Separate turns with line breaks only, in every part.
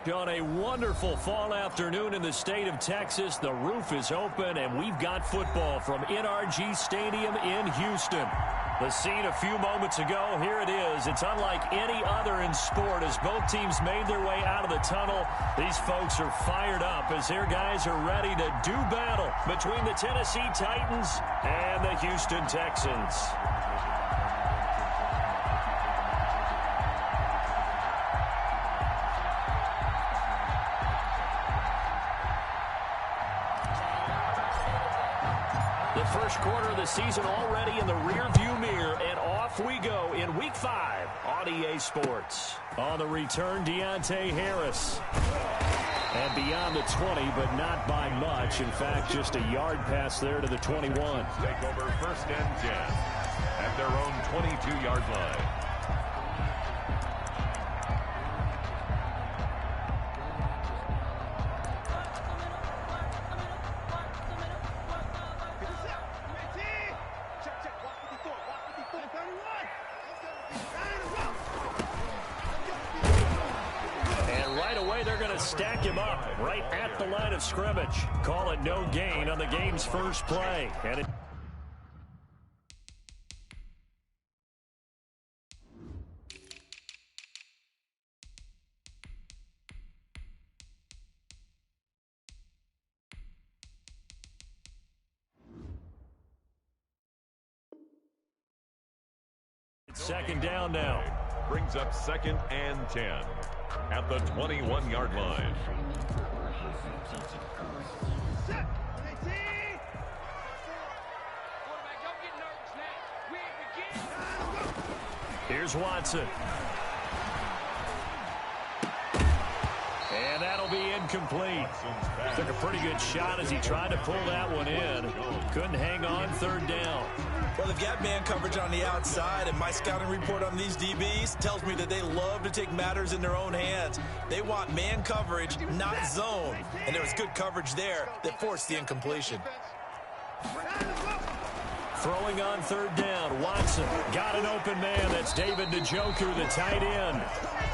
On a wonderful fall afternoon in the state of Texas, the roof is open, and we've got football from NRG Stadium in Houston. The scene a few moments ago, here it is. It's unlike any other in sport as both teams made their way out of the tunnel. These folks are fired up as their guys are ready to do battle between the Tennessee Titans and the Houston Texans. The first quarter of the season already in the rearview mirror, and off we go in Week 5 on EA Sports. On the return, Deontay Harris. And beyond the 20, but not by much. In fact, just a yard pass there to the 21.
Take over 1st and 10 at their own 22-yard line.
Stack him up right at the line of scrimmage. Call it no gain on the game's first play. And it's second down now.
Brings up 2nd and 10 at the 21-yard line.
Here's Watson. And that'll be incomplete. Took a pretty good shot as he tried to pull that one in. Couldn't hang on 3rd down.
Well, they've got man coverage on the outside, and my scouting report on these DBs tells me that they love to take matters in their own hands. They want man coverage, not zone. And there was good coverage there that forced the incompletion.
Throwing on 3rd down, Watson got an open man. That's David Njoku, the tight end.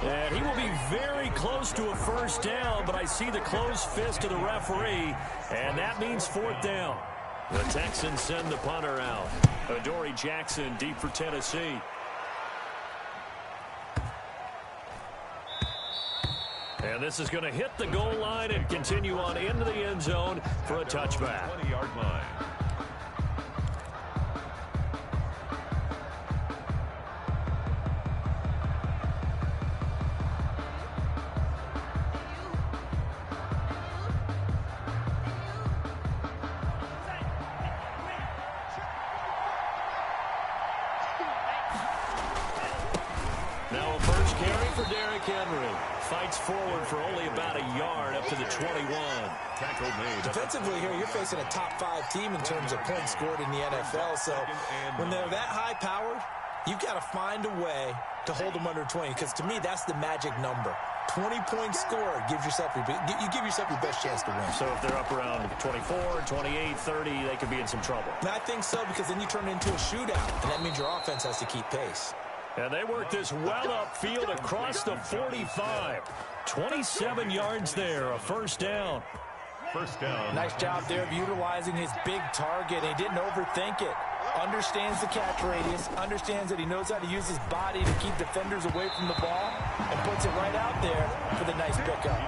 And he will be very close to a 1st down, but I see the closed fist of the referee, and that means 4th down. The Texans send the punter out. Adoree Jackson deep for Tennessee. And this is going to hit the goal line and continue on into the end zone for a touchback.
20-yard line.
Fights forward for only about a yard up to the 21.
Tackle made.
Defensively here, you're facing a top-5 team in terms of points scored in the NFL. So when they're that high-powered, you've got to find a way to hold them under 20. Because to me, that's the magic number. 20 points scored gives yourself you give yourself your best chance to win.
So if they're up around 24, 28, 30, they could be in some trouble.
And I think so, because then you turn it into a shootout, and that means your offense has to keep pace.
And they work this well upfield across the 45. 27 yards there, a 1st down.
1st down.
Nice job there of utilizing his big target. He didn't overthink it. Understands the catch radius, understands that he knows how to use his body to keep defenders away from the ball, and puts it right out there for the nice pickup.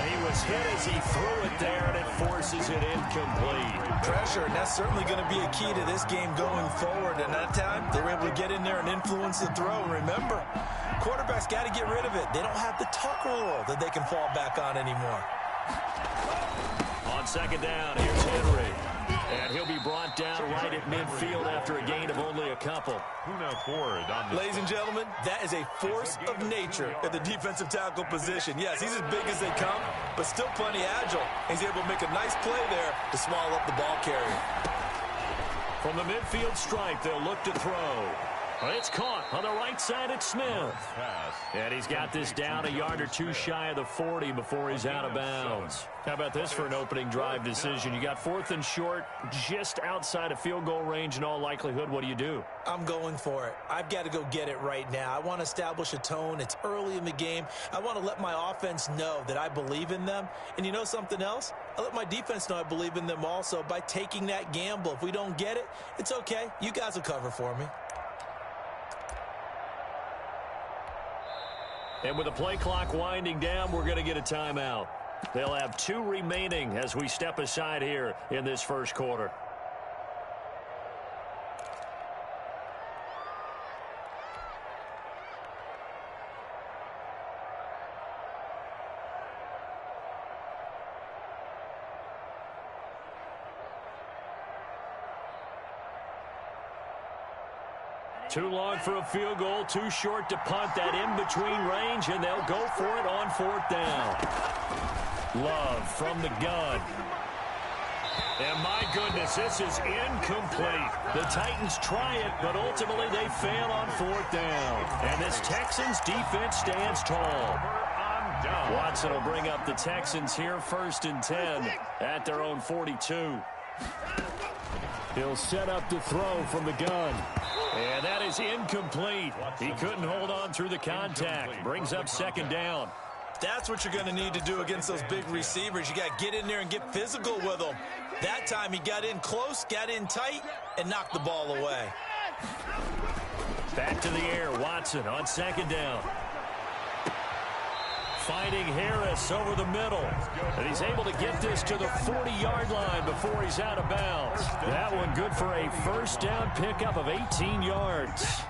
He was hit as he threw it there, and it forces it incomplete.
Pressure, and that's certainly going to be a key to this game going forward. And that time, they were able to get in there and influence the throw. And remember, quarterbacks got to get rid of it. They don't have the tuck rule that they can fall back on anymore.
On 2nd down, here's Henry. And he'll be brought down right at midfield after a gain of only a couple.
Ladies and gentlemen, that is a force of nature at the defensive tackle position. Yes, he's as big as they come, but still plenty agile. He's able to make a nice play there to swallow up the ball carrier.
From the midfield stripe, they'll look to throw. It's caught on the right side at Smith. And he's got this down a yard or two shy of the 40 before he's out of bounds. How about this for an opening drive decision? You got 4th and short, just outside of field goal range in all likelihood. What do you do?
I'm going for it. I've got to go get it right now. I want to establish a tone. It's early in the game. I want to let my offense know that I believe in them. And you know something else? I let my defense know I believe in them also by taking that gamble. If we don't get it, it's okay. You guys will cover for me.
And with the play clock winding down, we're going to get a timeout. They'll have 2 remaining as we step aside here in this first quarter. Too long for a field goal, too short to punt that in-between range, and they'll go for it on 4th down. Love from the gun. And my goodness, this is incomplete. The Titans try it, but ultimately they fail on 4th down. And this Texans defense stands tall. Watson will bring up the Texans here, 1st and 10 at their own 42. He'll set up to throw from the gun. And that is incomplete. He couldn't hold on through the contact. Brings up 2nd down.
That's what you're going to need to do against those big receivers. You got to get in there and get physical with them. That time he got in close, got in tight, and knocked the ball away.
Back to the air, Watson on 2nd down. Finding Harris over the middle. And he's able to get this to the 40-yard line before he's out of bounds. That one good for a 1st down pickup of 18 yards.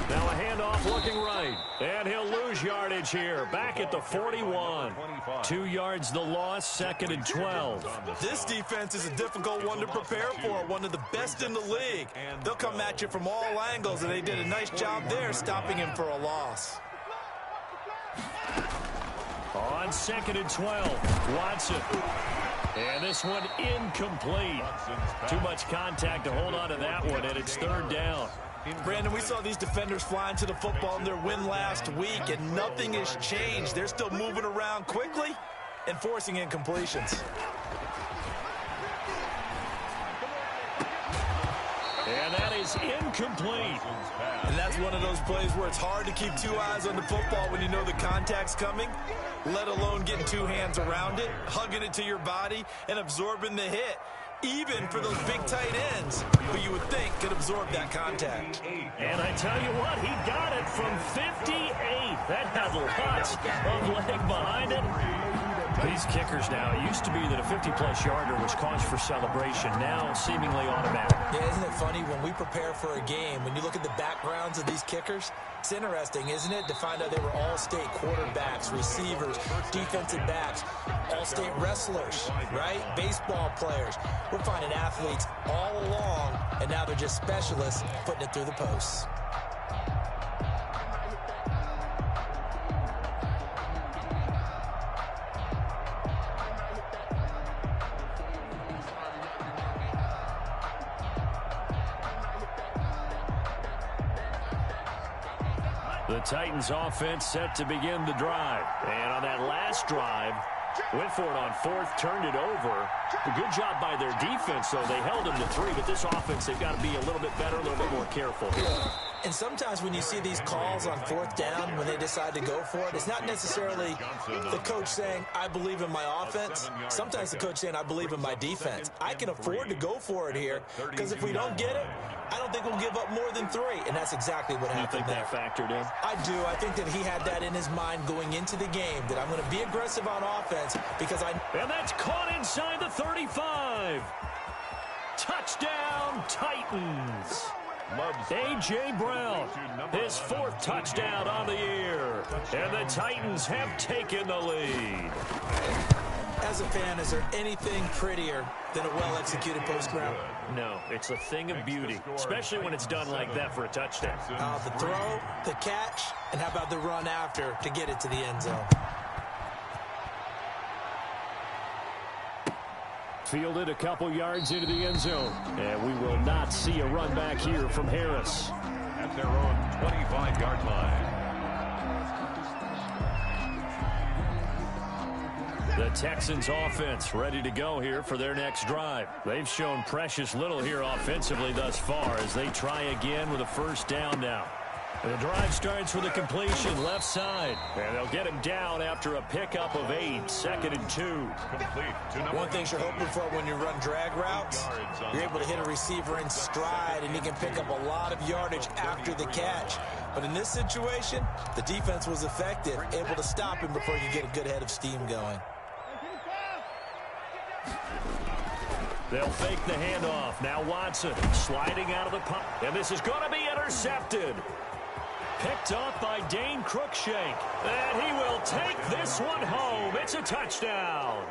Now a handoff looking right. And he'll lose yardage here. Back at the 41. 2 yards the loss, 2nd and 12.
This defense is a difficult one to prepare for. One of the best in the league. They'll come at you from all angles, and they did a nice job there stopping him for a loss.
On 2nd and 12, Watson. And this one incomplete. Too much contact to hold on to that one, and it's 3rd down.
Brandon, we saw these defenders flying to the football in their win last week, and nothing has changed. They're still moving around quickly and forcing incompletions.
And that is incomplete.
And that's one of those plays where it's hard to keep 2 eyes on the football when you know the contact's coming, let alone getting 2 hands around it, hugging it to your body, and absorbing the hit. Even for those big tight ends, who you would think could absorb that contact.
And I tell you what, he got it from 58. That had lots of leg behind it. These kickers now, it used to be that a 50-plus yarder was cause for celebration. Now seemingly automatic.
Yeah, isn't it funny when we prepare for a game, when you look at the backgrounds of these kickers, it's interesting, isn't it, to find out they were all-state quarterbacks, receivers, defensive backs, all-state wrestlers, right? Baseball players. We're finding athletes all along, and now they're just specialists putting it through the posts.
The Titans offense set to begin the drive. And on that last drive, went for it on 4th, turned it over. A good job by their defense, though. They held them to 3, but this offense, they've got to be a little bit better, a little bit more careful.
And sometimes when you see these calls on 4th down, when they decide to go for it, it's not necessarily the coach saying, I believe in my offense. Sometimes the coach saying, I believe in my defense. I can afford to go for it here, because if we don't get it, I don't think we'll give up more than 3. And that's exactly what happened there.
You think that factored in?
I do. I think that he had that in his mind going into the game, that I'm going to be aggressive on offense because I...
And that's caught inside the 35. Touchdown, Titans. A.J. Brown, his 4th touchdown on the year. And the Titans have taken the lead.
As a fan, is there anything prettier than a well-executed post route?
No, it's a thing of beauty, especially when it's done like that for a touchdown.
The throw, the catch, and how about the run after to get it to the end zone?
Fielded a couple yards into the end zone. And we will not see a run back here from Harris.
At their own 25-yard line.
The Texans offense ready to go here for their next drive. They've shown precious little here offensively thus far as they try again with a first down now. The drive starts with a completion left side. And they'll get him down after a pickup of 8, 2nd and 2.
One thing you're hoping for when you run drag routes, you're able to hit a receiver in stride, and he can pick up a lot of yardage after the catch. But in this situation, the defense was effective, able to stop him before he could get a good head of steam going.
They'll fake the handoff. Now Watson sliding out of the pocket. And this is going to be intercepted. Picked off by Dane Cruikshank. And he will take this one home. It's a touchdown.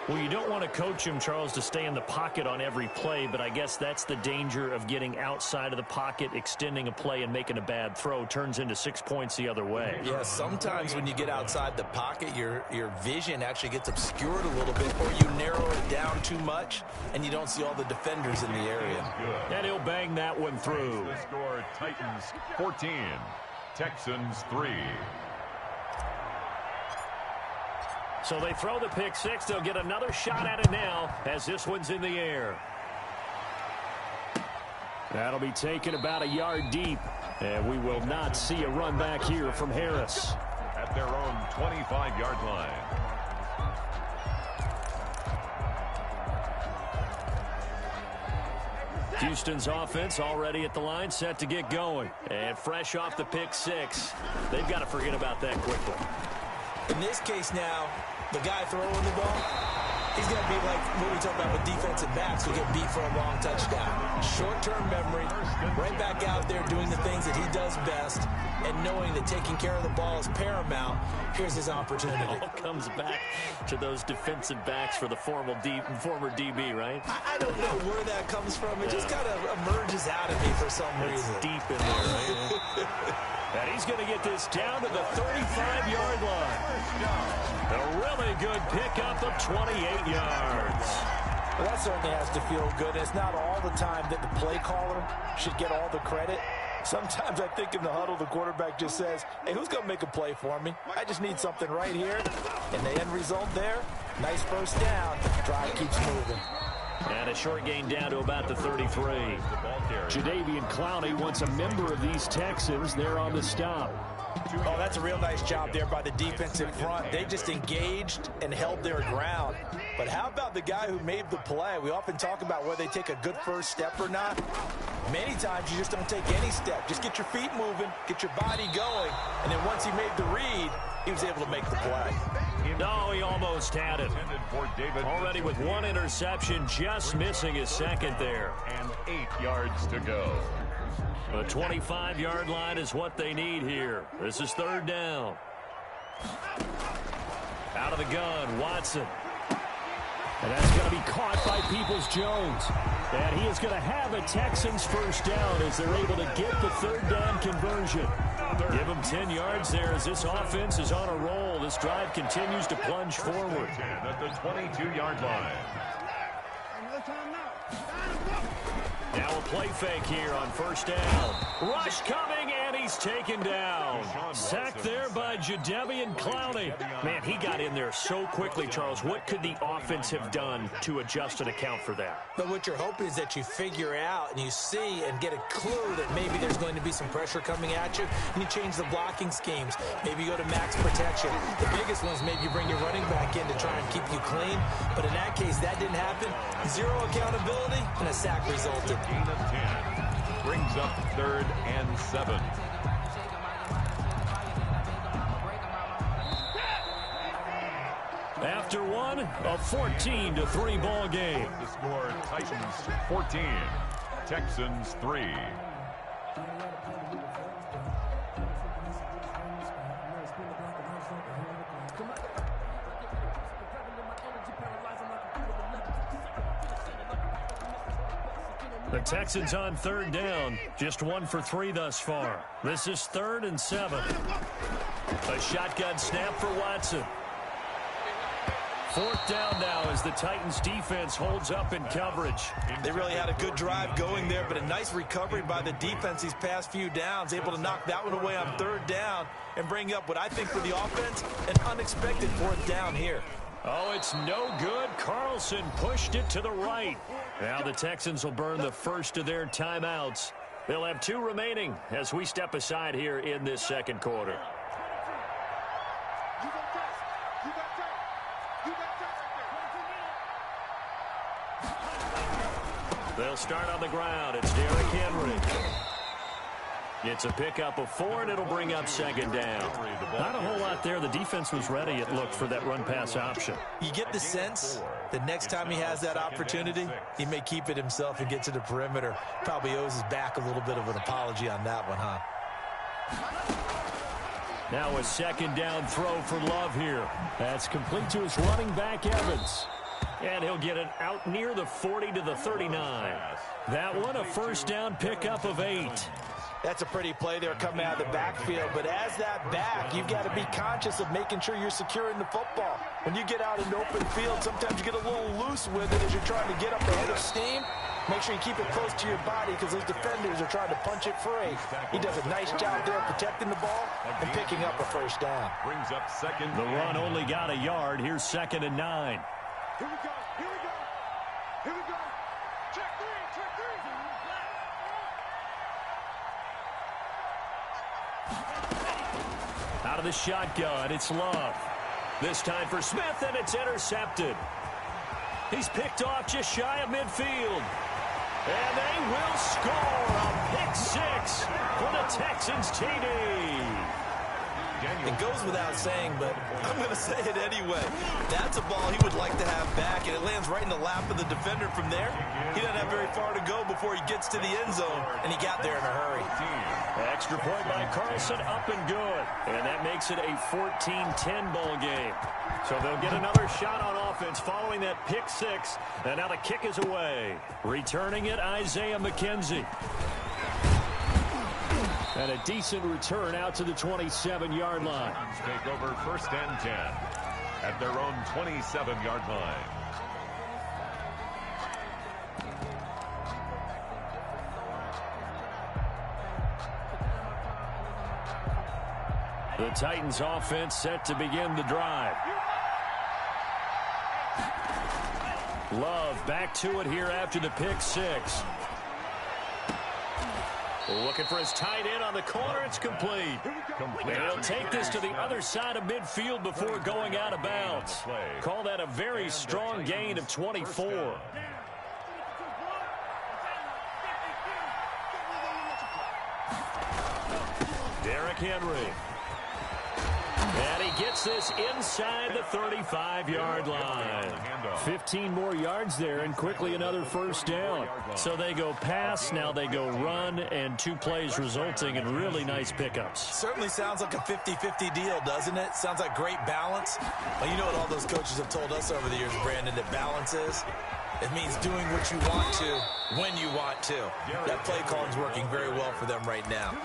Well, you don't want to coach him, Charles, to stay in the pocket on every play, but I guess that's the danger of getting outside of the pocket, extending a play, and making a bad throw. Turns into 6 points the other way.
Yeah, sometimes when you get outside the pocket, your vision actually gets obscured a little bit, or you narrow it down too much, and you don't see all the defenders in the area.
And he'll bang that one through.
The score, Titans 14, Texans 3.
So they throw the pick six. They'll get another shot at it now as this one's in the air. That'll be taken about a yard deep. And we will not see a run back here from Harris.
At their own 25-yard line.
Houston's offense already at the line, set to get going. And fresh off the pick six, they've got to forget about that quickly.
In this case now, the guy throwing the ball, he's going to be like what we talk about with defensive backs who get beat for a long touchdown. Short-term memory, right back out there doing the things that he does best, and knowing that taking care of the ball is paramount. Here's his opportunity.
It all comes back to those defensive backs for the former DB, right?
I don't know where that comes from. It just kind of emerges out of me for some reason.
It's deep in there, right? And he's going to get this down to the 35-yard line. A really good pickup of 28 yards.
Well, that certainly has to feel good. It's not all the time that the play caller should get all the credit. Sometimes I think in the huddle, the quarterback just says, hey, who's going to make a play for me? I just need something right here. And the end result there, nice first down. Drive keeps moving.
And a short gain down to about the 33. Jadeveon Clowney wants a member of these Texans there on the stop.
Oh, that's a real nice job there by the defensive front. They just engaged and held their ground. But how about the guy who made the play? We often talk about whether they take a good first step or not. Many times you just don't take any step. Just get your feet moving, get your body going, and then once he made the read, he was able to make the play.
No, he almost had it. Already with one interception, just missing his second there.
And 8 yards to go.
The 25-yard line is what they need here. This is third down. Out of the gun, Watson. And that's going to be caught by Peoples-Jones. And he is going to have a Texans first down as they're able to get the third down conversion. Give him 10 yards there as this offense is on a roll. This drive continues to plunge forward.
At the 22-yard line.
Now a play fake here on first down. Rush coming, and he's taken down. Sacked there by Jadeveon Clowney. Man, he got in there so quickly, Charles. What could the offense have done to adjust and account for that?
But what you're hoping is that you figure out and you see and get a clue that maybe there's going to be some pressure coming at you, and you change the blocking schemes. Maybe you go to max protection. The biggest one is maybe you bring your running back in to try and keep you clean. But in that case, that didn't happen. Zero accountability, and a sack resulted.
Gain of 10. Brings up 3rd and 7.
After one, a 14-3 ball game.
The score, Titans 14, Texans 3.
The Texans on third down, just 1 for 3 thus far. This is 3rd and 7. A shotgun snap for Watson. Fourth down now as the Titans defense holds up in coverage.
They really had a good drive going there, but a nice recovery by the defense these past few downs, able to knock that one away on third down and bring up what I think for the offense, an unexpected fourth down here.
Oh, it's no good. Carlson pushed it to the right. Now the Texans will burn the first of their timeouts. They'll have 2 remaining as we step aside here in this second quarter. They'll start on the ground. It's Derrick Henry. It's a pickup of 4, and it'll bring up second down. Not a whole lot there. The defense was ready, it looked, for that run-pass option.
You get the sense that next time he has that opportunity, he may keep it himself and get to the perimeter. Probably owes his back a little bit of an apology on that one, huh?
Now a second down throw for Love here. That's complete to his running back, Evans. And he'll get it out near the 40 to the 39. That one a first down pickup of 8.
That's a pretty play there coming out of the backfield. But as that back, you've got to be conscious of making sure you're securing the football. When you get out in open field, sometimes you get a little loose with it as you're trying to get up ahead of steam. Make sure you keep it close to your body because those defenders are trying to punch it free. He does a nice job there protecting the ball and picking up a first down.
Brings up second.
The run only got a yard. Here's 2nd and 9.
Here we go. Here we go. Here we go. Check 3. Check 3.
Out of the shotgun, it's Love. This time for Smith, and it's intercepted. He's picked off just shy of midfield. And they will score a pick 6 for the Texans TD.
It goes without saying, but I'm going to say it anyway. That's a ball he would like to have back, and it lands right in the lap of the defender from there. He doesn't have very far to go before he gets to the end zone, and he got there in a hurry.
Extra point by Carlson, up and good. And that makes it a 14-10 ball game. So they'll get another shot on offense following that pick 6. And now the kick is away. Returning it, Isaiah McKenzie. And a decent return out to the 27-yard line.
Take over 1st and 10 at their own 27-yard line.
The Titans offense set to begin the drive. Love back to it here after the pick 6. Looking for his tight end on the corner. It's complete. And he'll take this to the other side of midfield before going out of bounds. Call that a very strong gain of 24. Derrick Henry. And he gets this inside the 35-yard line. 15 more yards there, and quickly another first down. So they go pass, now they go run, and 2 plays resulting in really nice pickups.
Certainly sounds like a 50-50 deal, doesn't it? Sounds like great balance. Well, you know what all those coaches have told us over the years, Brandon, that balance is? It means doing what you want to when you want to. That play call is working very well for them right now.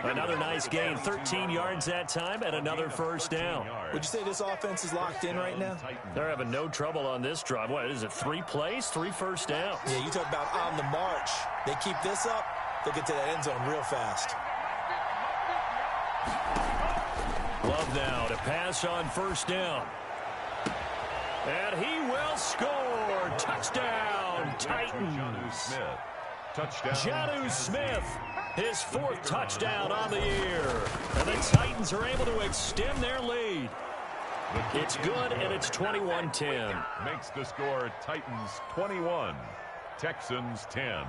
Another nice gain, 13 yards that time, and another first down.
Would you say this offense is locked in right now?
They're having no trouble on this drive. What is it, 3 plays, 3 first downs?
Yeah, you talk about on the march. They keep this up, they'll get to that end zone real fast.
Love now to pass on first down. And he will score. Touchdown, Titans. Jonnu Smith, his 4th touchdown on the year. And the Titans are able to extend their lead. It's good, and it's 21-10.
Makes the score Titans 21, Texans 10.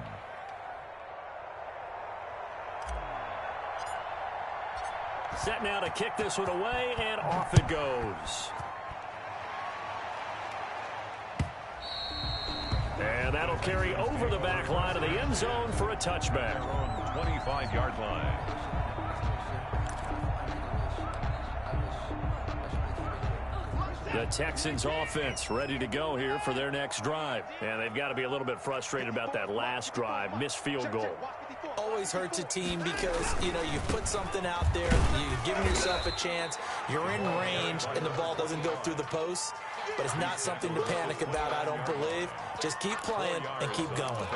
Set now to kick this one away, and off it goes. And that'll carry over the back line of the end zone for a touchback.
25-yard line.
The Texans offense ready to go here for their next drive. And they've got to be a little bit frustrated about that last drive, missed field goal.
Always hurts a team because, you put something out there, you're giving yourself a chance, you're in range, and the ball doesn't go through the post. But it's not something to panic about, I don't believe. Just keep playing and keep going.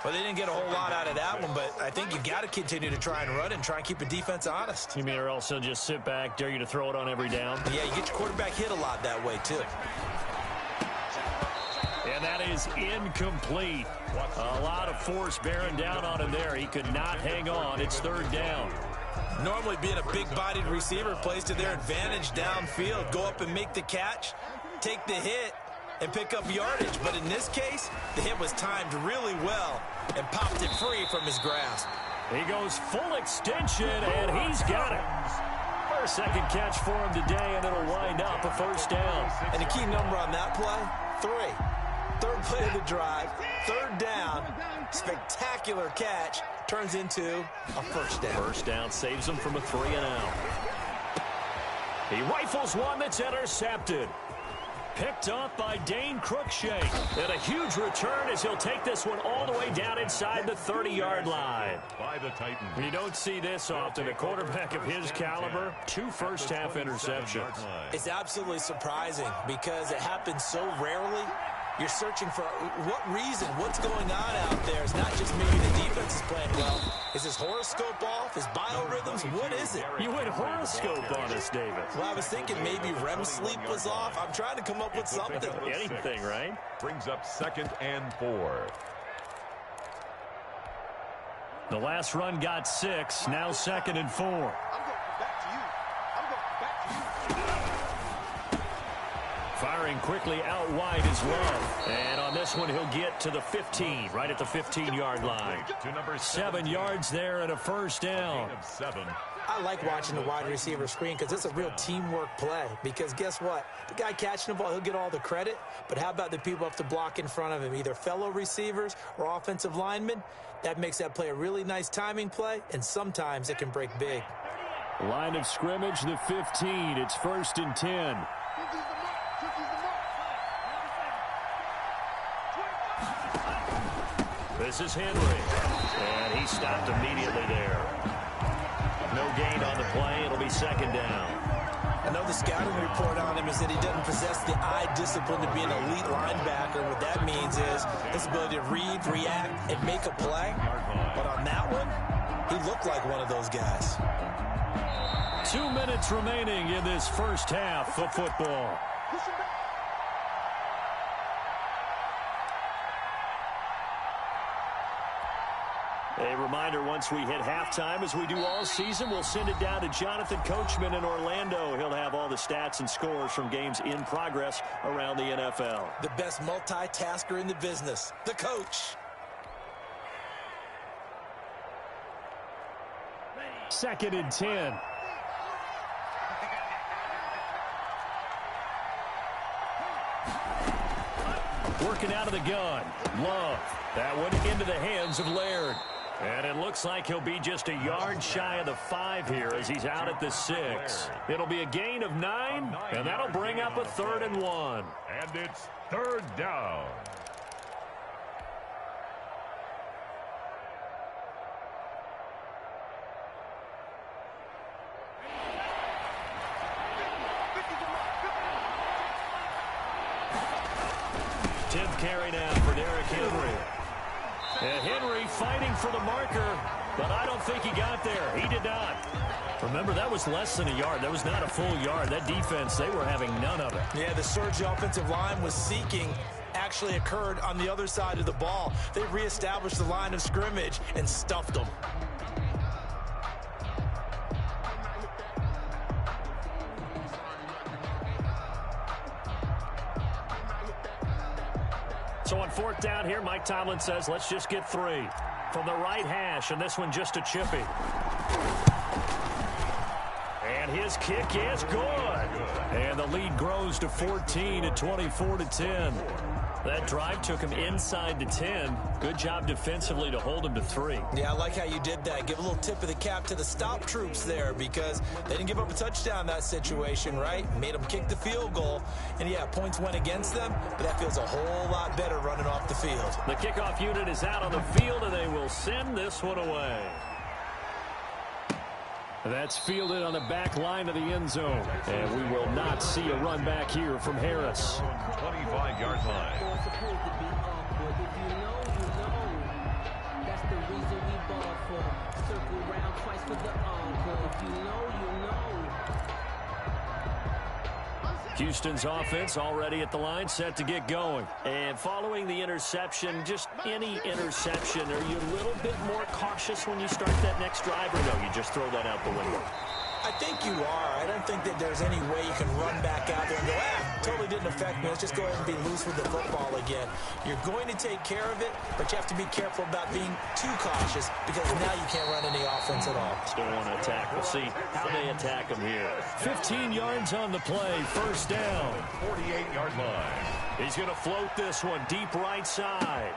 Well, they didn't get a whole lot out of that one, but I think you got to continue to try and run and try and keep the defense honest.
You mean or also just sit back, dare you to throw it on every down?
Yeah, you get your quarterback hit a lot that way, too.
And that is incomplete. A lot of force bearing down on him there. He could not hang on. It's third down.
Normally being a big-bodied receiver plays to their advantage downfield. Go up and make the catch, take the hit, and pick up yardage. But in this case, the hit was timed really well and popped it free from his grasp.
He goes full extension, and he's got it. For a second catch for him today, and it'll wind up a first down.
And the key number on that play, 3. Third play of the drive, third down, spectacular catch, turns into a first down.
First down saves him from a 3-and-out. He rifles one that's intercepted. Picked up by Dane Cruikshank. And a huge return as he'll take this one all the way down inside the 30-yard line.
By the Titans.
You don't see this often. A quarterback of his caliber, 2 first-half interceptions.
It's absolutely surprising because it happens so rarely. You're searching for what reason, what's going on out there. It's not just maybe the defense is playing well. Is his horoscope off? His biorhythms? What is it?
You went horoscope on us, David.
Well, I was thinking maybe REM sleep was off. I'm trying to come up with something.
Anything, right?
Brings up 2nd and 4.
The last run got 6. Now 2nd and 4. Firing quickly out wide is Love. And on this one, he'll get to the 15, right at the 15-yard line. 7 yards there and a first down.
I like watching the wide receiver screen because it's a real teamwork play. Because guess what? The guy catching the ball, he'll get all the credit. But how about the people up to block in front of him, either fellow receivers or offensive linemen? That makes that play a really nice timing play, and sometimes it can break big.
Line of scrimmage, the 15. It's 1st and 10. This is Henry, and he stopped immediately there. No gain on the play. It'll be 2nd down.
I know the scouting report on him is that he doesn't possess the eye discipline to be an elite linebacker. What that means is his ability to read, react, and make a play. But on that one, he looked like one of those guys.
2 minutes remaining in this first half of football. A reminder, once we hit halftime, as we do all season, we'll send it down to Jonathan Coachman in Orlando. He'll have all the stats and scores from games in progress around the NFL.
The best multitasker in the business, the coach.
2nd and 10. Working out of the gun. Love. That one into the hands of Laird. And it looks like he'll be just a yard shy of the 5 here as he's out at the 6. It'll be a gain of 9, and that'll bring up a 3rd and 1.
And it's 3rd down.
Carry now for Derrick Henry. And Henry fighting for the marker, but I don't think he got there. He did not. Remember, that was less than a yard. That was not a full yard. That defense, they were having none of it.
Yeah, the surge the offensive line was seeking actually occurred on the other side of the ball. They reestablished the line of scrimmage and stuffed them.
So on 4th down here, Mike Tomlin says, let's just get 3. From the right hash, and this one just a chippy. And his kick is good. And the lead grows to 14 at 24-10. That drive took him inside the 10. Good job defensively to hold him to 3.
Yeah, I like how you did that. Give a little tip of the cap to the stop troops there because they didn't give up a touchdown in that situation, right? Made them kick the field goal. And, yeah, points went against them, but that feels a whole lot better running off the field.
The kickoff unit is out on the field, and they will send this one away. That's fielded on the back line of the end zone. And we will not see a run back here from Harris.
25-yard line.
Houston's offense already at the line, set to get going. And following the interception, just any interception, are you a little bit more cautious when you start that next drive, or no, you just throw that out the window?
I think you are. I don't think that there's any way you can run back out there and go, totally didn't affect me. Let's just go ahead and be loose with the football again. You're going to take care of it, but you have to be careful about being too cautious because now you can't run any offense at all.
Still want to attack. We'll see how they attack him here. 15 yards on the play, first down.
48-yard line.
He's going to float this one deep right side.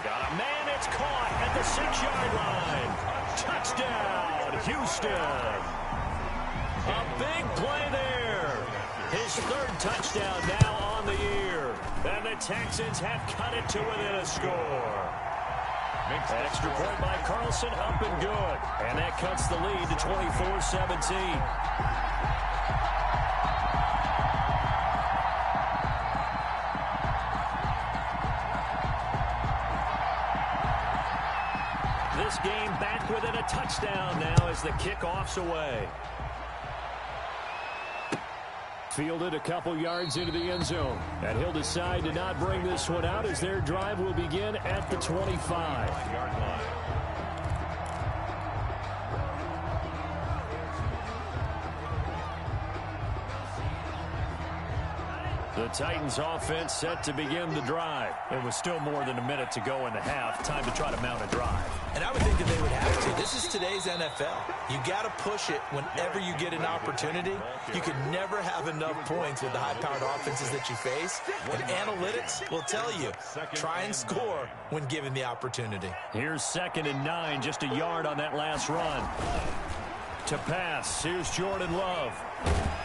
Got a man, it's caught at the 6-yard line. Touchdown, Houston. A big play there. His third touchdown now on the year. And the Texans have cut it to within a score. Extra point by Carlson, up and good. And that cuts the lead to 24-17. This game back within a touchdown now as the kickoff's away. Fielded a couple yards into the end zone. And he'll decide to not bring this one out as their drive will begin at the 25-yard line. The Titans offense set to begin the drive. It was still more than a minute to go in the half. Time to try to mount a drive.
And I would think that they would have to. This is today's NFL. You got to push it whenever you get an opportunity. You can never have enough points with the high-powered offenses that you face. And analytics will tell you, try and score when given the opportunity.
Here's 2nd and 9, just a yard on that last run. To pass, here's Jordan Love.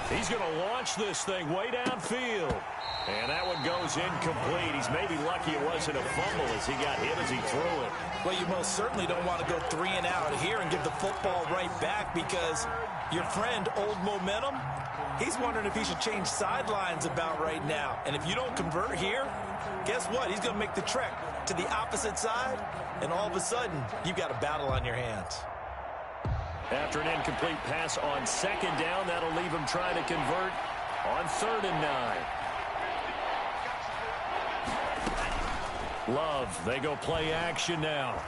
He's going to launch this thing way downfield. And that one goes incomplete. He's maybe lucky it wasn't a fumble as he got hit as he threw it.
Well, you most certainly don't want to go 3 and out here and give the football right back because your friend, Old Momentum, he's wondering if he should change sidelines about right now. And if you don't convert here, guess what? He's going to make the trek to the opposite side, and all of a sudden, you've got a battle on your hands.
After an incomplete pass on 2nd down, that'll leave him trying to convert on 3rd and 9. Love, they go play action now.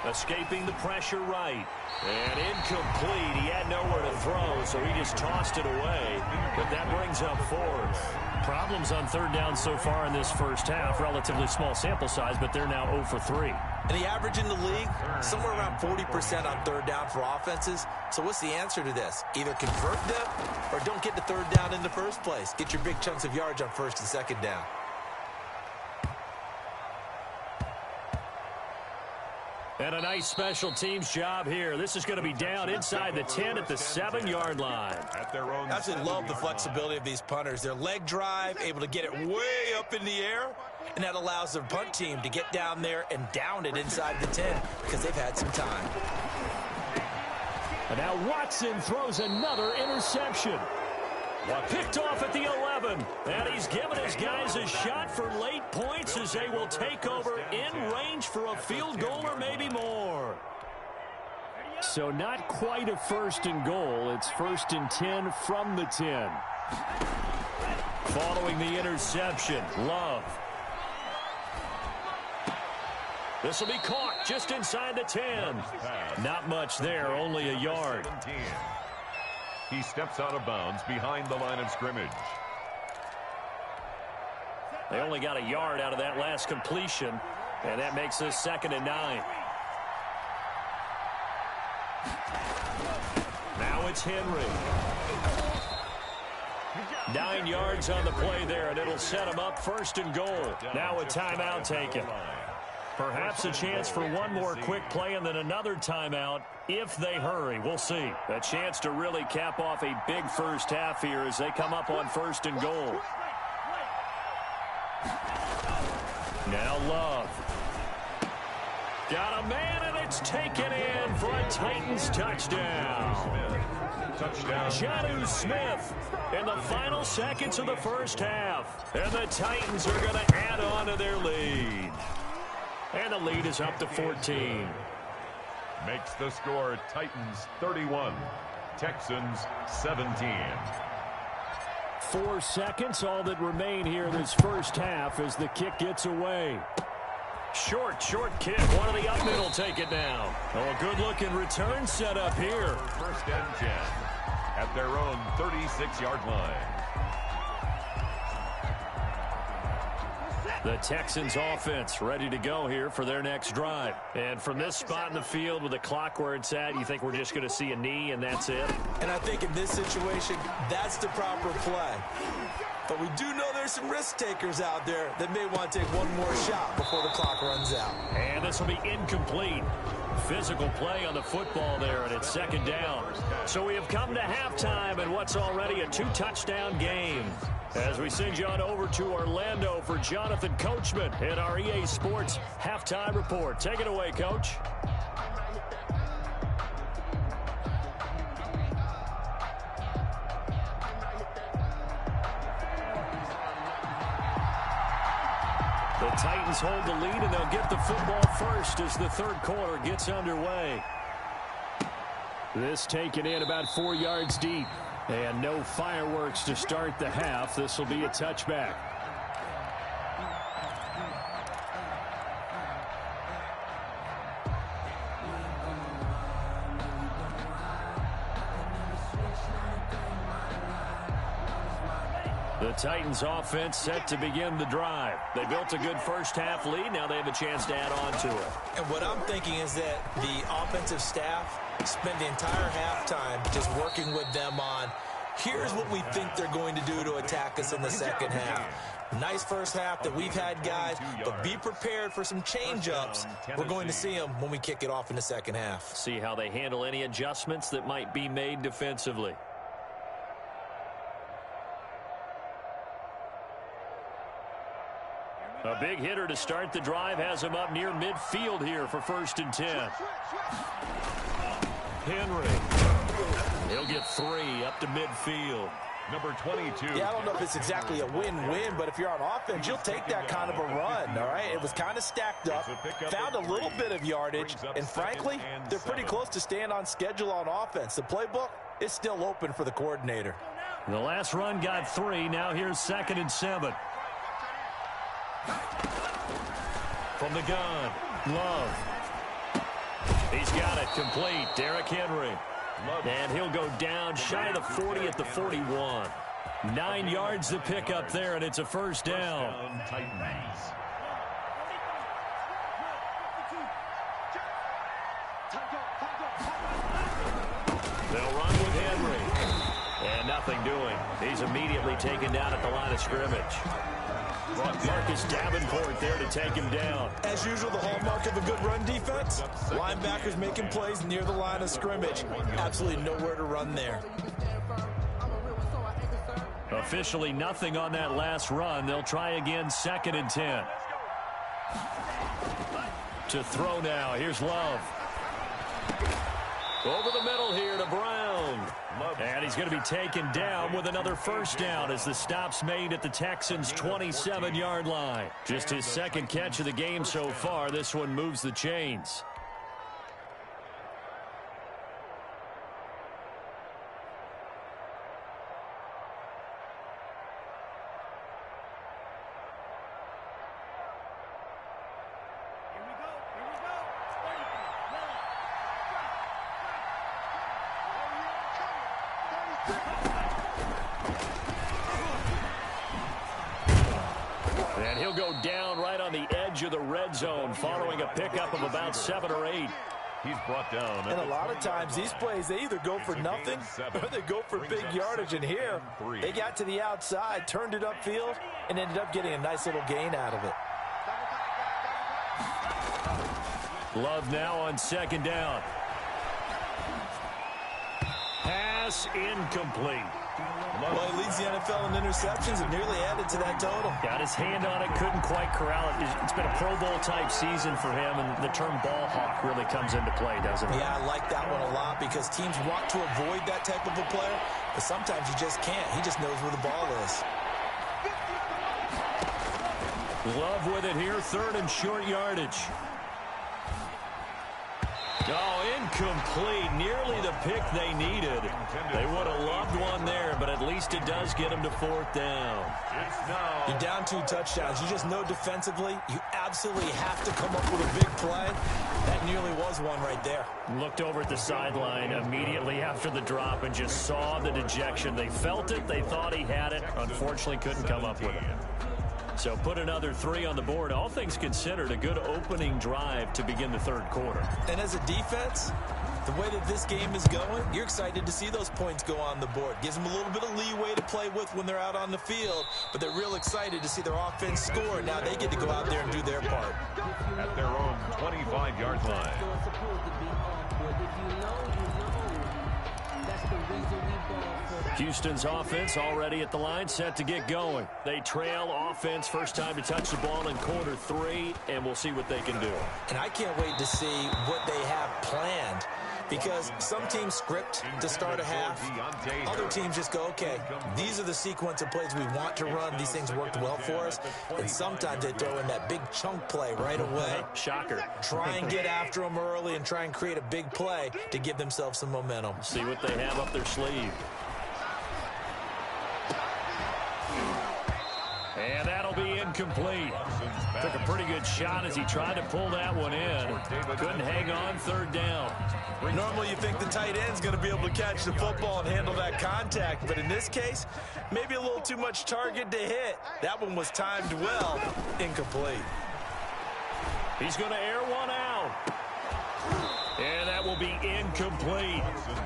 Escaping the pressure right. And incomplete. He had nowhere to throw, so he just tossed it away. But that brings up 4th. Problems on 3rd down so far in this first half. Relatively small sample size, but they're now 0 for 3.
And the average in the league, somewhere around 40% on 3rd down for offenses. So what's the answer to this? Either convert them or don't get to 3rd down in the first place. Get your big chunks of yards on 1st and 2nd down.
And a nice special teams job here. This is going to be down inside the 10 at the 7-yard line.
I absolutely love the flexibility of these punters. Their leg drive, able to get it way up in the air, and that allows their punt team to get down there and down it inside the 10 because they've had some time.
And now Watson throws another interception. Picked off at the 11. And he's given his guys a shot for late points as they will take over in range for a field goal or maybe more. So not quite a 1st and goal. It's 1st and 10 from the 10. Following the interception, Love. This will be caught just inside the 10. Not much there, only a yard.
He steps out of bounds behind the line of scrimmage.
They only got a yard out of that last completion, and that makes this 2nd and 9. Now it's Henry. 9 yards on the play there, and it'll set them up 1st and goal. Now a timeout taken. Perhaps a chance for one more quick play and then another timeout if they hurry. We'll see. A chance to really cap off a big first half here as they come up on 1st and goal. Now Love. Got a man, and it's taken in for a Titans touchdown. Jonnu Smith in the final seconds of the first half. And the Titans are going to add on to their lead. And the lead is up to 14.
Makes the score Titans 31, Texans 17.
4 seconds, all that remain here this first half as the kick gets away. Short kick. One of the up middle take it down. Oh, a good-looking return set up here.
1st and 10 at their own 36-yard line.
The Texans offense ready to go here for their next drive. And from this spot in the field with the clock where it's at, you think we're just going to see a knee and that's it?
And I think in this situation, that's the proper play. But we do know there's some risk takers out there that may want to take one more shot before the clock runs out.
And this will be incomplete. Physical play on the football there, and it's 2nd down. So we have come to halftime in what's already a 2-touchdown game. As we send you on over to Orlando for Jonathan Coachman in our EA Sports Halftime Report. Take it away, Coach. The Titans hold the lead, and they'll get the football first as the 3rd quarter gets underway. This taken in about 4 yards deep. And no fireworks to start the half. This will be a touchback. The Titans offense set to begin the drive. They built a good first half lead. Now they have a chance to add on to it.
And what I'm thinking is that the offensive staff spend the entire halftime just working with them on, here's what we think they're going to do to attack us in the second half. Nice first half that we've had, guys, but be prepared for some change-ups. We're going to see them when we kick it off in the second half.
See how they handle any adjustments that might be made defensively. A big hitter to start the drive has him up near midfield here for 1st and 10. Henry. He'll get 3 up to midfield.
Number 22.
Yeah, I don't know if it's exactly a win-win, but if you're on offense, you'll take that kind of a run, all right? It was kind of stacked up, found a little bit of yardage, and frankly, they're pretty close to staying on schedule on offense. The playbook is still open for the coordinator.
The last run got 3. Now here's 2nd and 7. From the gun, Love. He's got it complete. Derrick Henry. And he'll go down shy of the 40 at the 41. 9 yards to pick up there, and it's a 1st down. They'll run with Henry. And nothing doing. He's immediately taken down at the line of scrimmage. Marcus Davenport there to take him down.
As usual, the hallmark of a good run defense, linebackers making plays near the line of scrimmage. Absolutely nowhere to run there.
Officially nothing on that last run. They'll try again, 2nd and 10. To throw now. Here's Love. Over the middle here to Brown. And he's going to be taken down with another 1st down as the stop's made at the Texans' 27-yard line. Just his 2nd catch of the game so far. This one moves the chains. And he'll go down right on the edge of the red zone following a pickup of about 7 or 8.
He's brought down.
And a lot of times these plays, they either go for nothing or they go for big yardage. And here, they got to the outside, turned it upfield, and ended up getting a nice little gain out of it.
Love now on second down. Pass incomplete.
Well, he leads the NFL in interceptions and nearly added to that total.
Got his hand on it, couldn't quite corral it. It's been a Pro Bowl-type season for him, and the term ball hawk really comes into play, doesn't it?
Yeah, I like that one a lot because teams want to avoid that type of a player, but sometimes you just can't. He just knows where the ball is.
Love with it here, third and short yardage. Oh, incomplete. Nearly the pick they needed. They would have loved one there, but at least it does get them to fourth down.
You're down 2 touchdowns. You just know defensively you absolutely have to come up with a big play. That nearly was one right there.
Looked over at the sideline immediately after the drop and just saw the dejection. They felt it. They thought he had it. Unfortunately, couldn't come up with it. So put another 3 on the board. All things considered, a good opening drive to begin the third quarter.
And as a defense, the way that this game is going, you're excited to see those points go on the board. Gives them a little bit of leeway to play with when they're out on the field, but they're real excited to see their offense score. Now they get to go out there and do their part.
At their own 25-yard line.
Houston's offense already at the line, set to get going. They trail offense, first time to touch the ball in quarter 3, and we'll see what they can do.
And I can't wait to see what they have planned, because some teams script to start a half. Other teams just go, okay, these are the sequence of plays we want to run. These things worked well for us. And sometimes they throw in that big chunk play right away.
Shocker.
Try and get after them early and try and create a big play to give themselves some momentum.
See what they have up their sleeve. And that'll be incomplete. Took a pretty good shot as he tried to pull that one in. Couldn't hang on, third down.
Normally you think the tight end's going to be able to catch the football and handle that contact, but in this case, maybe a little too much target to hit. That one was timed well. Incomplete.
He's going to air one out. And that will be incomplete.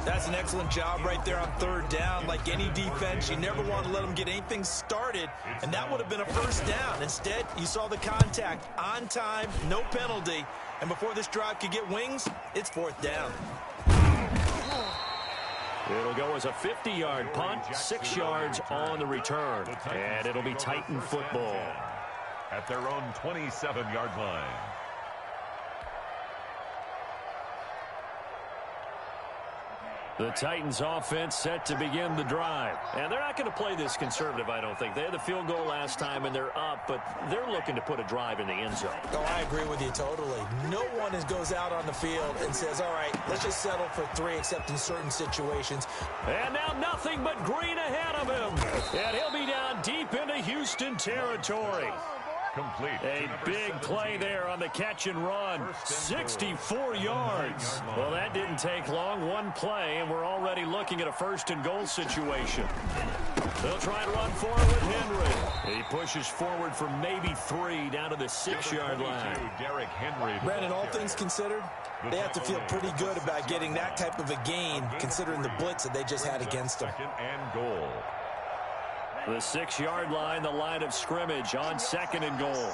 That's an excellent job right there on third down. Like any defense, you never want to let them get anything started, and that would have been a first down. Instead, you saw the contact on time, no penalty, and before this drive could get wings, it's fourth down.
It'll go as a 50-yard punt, 6 yards on the return, and it'll be Titan football.
At their own 27-yard line.
The Titans offense set to begin the drive. And they're not going to play this conservative, I don't think. They had the field goal last time, and they're up, but they're looking to put a drive in the end zone.
Oh, I agree with you totally. No one goes out on the field and says, all right, let's just settle for 3, except in certain situations.
And now nothing but green ahead of him. And he'll be down deep into Houston territory.
Complete.
A big play there on the catch and run. 64 yards. Well, that didn't take long. One play, and we're already looking at a first and goal situation. They'll try and run forward with Henry. He pushes forward for maybe 3 down to the 6-yard line.
Derrick Henry.
Brandon, all things considered, they have to feel pretty good about getting that type of a gain, considering the blitz that they just had against them.
Second and goal.
The 6-yard line, the line of scrimmage on second and goal.